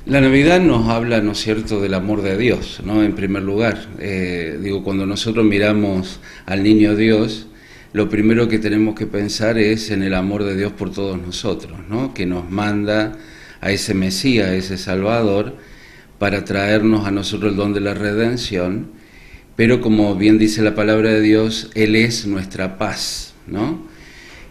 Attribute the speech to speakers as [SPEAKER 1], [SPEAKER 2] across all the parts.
[SPEAKER 1] La Navidad nos habla, ¿no es cierto?, del amor de Dios, ¿no? En primer lugar, cuando nosotros miramos al niño Dios, lo primero que tenemos que pensar es en el amor de Dios por todos nosotros, ¿no? Que nos manda a ese Mesías, a ese Salvador, para traernos a nosotros el don de la redención, pero como bien dice la palabra de Dios, Él es nuestra paz, ¿no?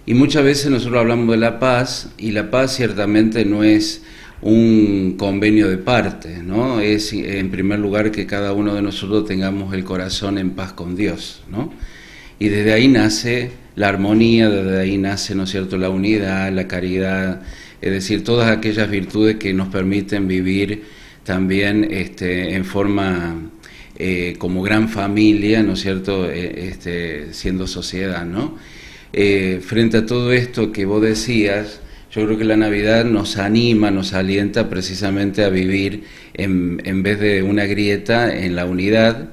[SPEAKER 1] Y muchas veces nosotros hablamos de la paz, y la paz ciertamente no es un convenio de parte, ¿no? Es en primer lugar que cada uno de nosotros tengamos el corazón en paz con Dios, ¿no? Y desde ahí nace la armonía, desde ahí nace, ¿no es cierto?, la unidad, la caridad, es decir, todas aquellas virtudes que nos permiten vivir también en forma como gran familia, ¿no es cierto?, siendo sociedad, ¿no? Frente a todo esto que vos decías, yo creo que la Navidad nos anima, nos alienta precisamente a vivir en vez de una grieta, en la unidad,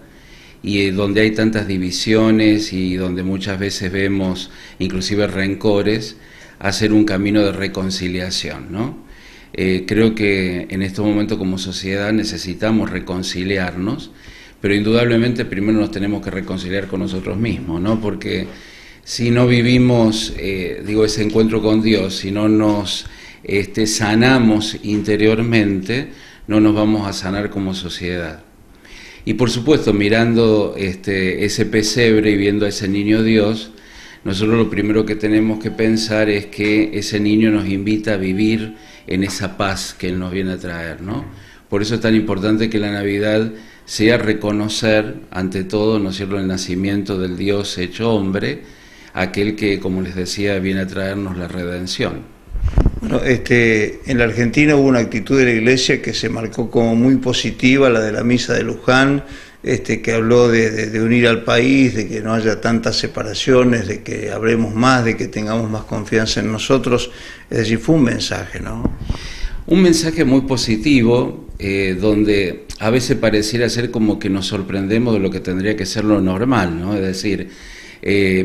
[SPEAKER 1] y donde hay tantas divisiones y donde muchas veces vemos inclusive rencores, hacer un camino de reconciliación, ¿no? Creo que en estos momentos como sociedad necesitamos reconciliarnos, pero indudablemente primero nos tenemos que reconciliar con nosotros mismos, ¿no? Porque si no vivimos, ese encuentro con Dios, si no nos sanamos interiormente, no nos vamos a sanar como sociedad. Y por supuesto, mirando ese pesebre y viendo a ese niño Dios, nosotros lo primero que tenemos que pensar es que ese niño nos invita a vivir en esa paz que Él nos viene a traer, ¿no? Por eso es tan importante que la Navidad sea reconocer, ante todo, ¿no es cierto?, el nacimiento del Dios hecho hombre, aquel que, como les decía, viene a traernos la redención.
[SPEAKER 2] Bueno, en la Argentina hubo una actitud de la Iglesia que se marcó como muy positiva, la de la misa de Luján, que habló de unir al país, de que no haya tantas separaciones, de que hablemos más, de que tengamos más confianza en nosotros. Es decir, fue un mensaje, ¿no?
[SPEAKER 1] Un mensaje muy positivo, donde a veces pareciera ser como que nos sorprendemos de lo que tendría que ser lo normal, ¿no? Es decir,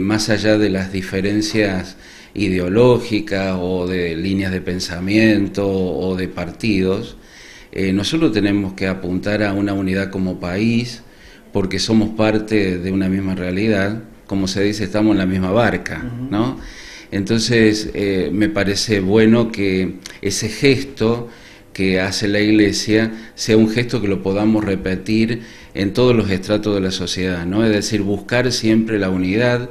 [SPEAKER 1] más allá de las diferencias ideológicas o de líneas de pensamiento o de partidos, nosotros tenemos que apuntar a una unidad como país, porque somos parte de una misma realidad, como se dice, estamos en la misma barca, ¿no? Entonces me parece bueno que ese gesto que hace la Iglesia sea un gesto que lo podamos repetir en todos los estratos de la sociedad, ¿no? Es decir, buscar siempre la unidad,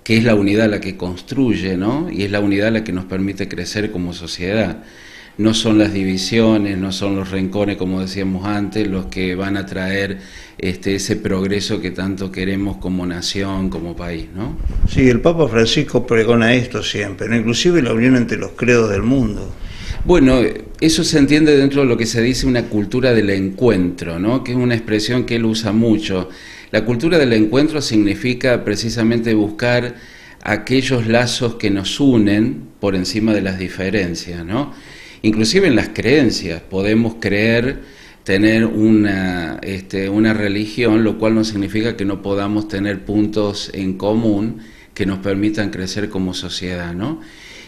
[SPEAKER 1] que es la unidad la que construye, ¿no? Y es la unidad la que nos permite crecer como sociedad. No son las divisiones, no son los rencores, como decíamos antes, los que van a traer ese progreso que tanto queremos como nación, como país, ¿no?
[SPEAKER 2] Sí, el Papa Francisco pregona esto siempre, ¿no? Inclusive la unión entre los credos del mundo.
[SPEAKER 1] Bueno, eso se entiende dentro de lo que se dice una cultura del encuentro, ¿no? Que es una expresión que él usa mucho. La cultura del encuentro significa precisamente buscar aquellos lazos que nos unen por encima de las diferencias, ¿no? Inclusive en las creencias, podemos creer tener una religión, lo cual no significa que no podamos tener puntos en común que nos permitan crecer como sociedad, ¿no?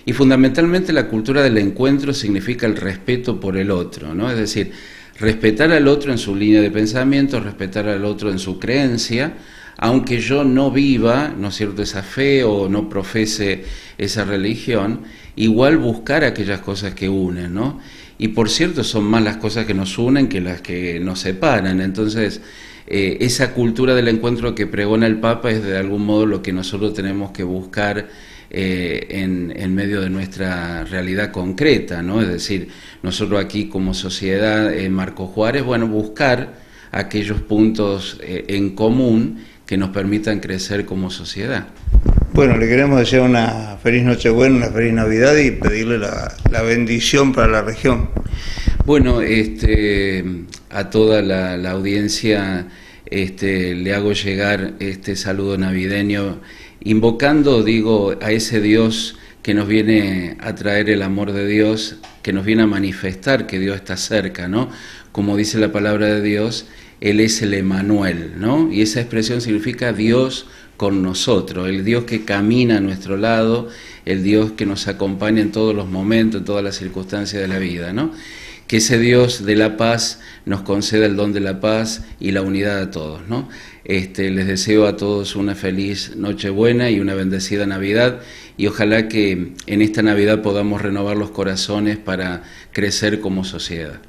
[SPEAKER 1] Y fundamentalmente la cultura del encuentro significa el respeto por el otro, ¿no? Es decir, respetar al otro en su línea de pensamiento, respetar al otro en su creencia, aunque yo no viva, ¿no es cierto?, esa fe o no profese esa religión, igual buscar aquellas cosas que unen, ¿no? Y por cierto, son más las cosas que nos unen que las que nos separan. Entonces, esa cultura del encuentro que pregona el Papa es de algún modo lo que nosotros tenemos que buscar en medio de nuestra realidad concreta, ¿no? Es decir, nosotros aquí como sociedad, Marco Juárez, bueno, buscar aquellos puntos en común que nos permitan crecer como sociedad.
[SPEAKER 2] Bueno, le queremos desear una feliz Nochebuena, una feliz Navidad y pedirle la bendición para la región.
[SPEAKER 1] Bueno, a toda la audiencia le hago llegar este saludo navideño, invocando, a ese Dios que nos viene a traer el amor de Dios, que nos viene a manifestar que Dios está cerca, ¿no? Como dice la palabra de Dios, Él es el Emmanuel, ¿no? Y esa expresión significa Dios con nosotros, el Dios que camina a nuestro lado, el Dios que nos acompaña en todos los momentos, en todas las circunstancias de la vida, ¿no? que ese Dios de la paz nos conceda el don de la paz y la unidad a todos, ¿no? Les deseo a todos una feliz Nochebuena y una bendecida Navidad, y ojalá que en esta Navidad podamos renovar los corazones para crecer como sociedad.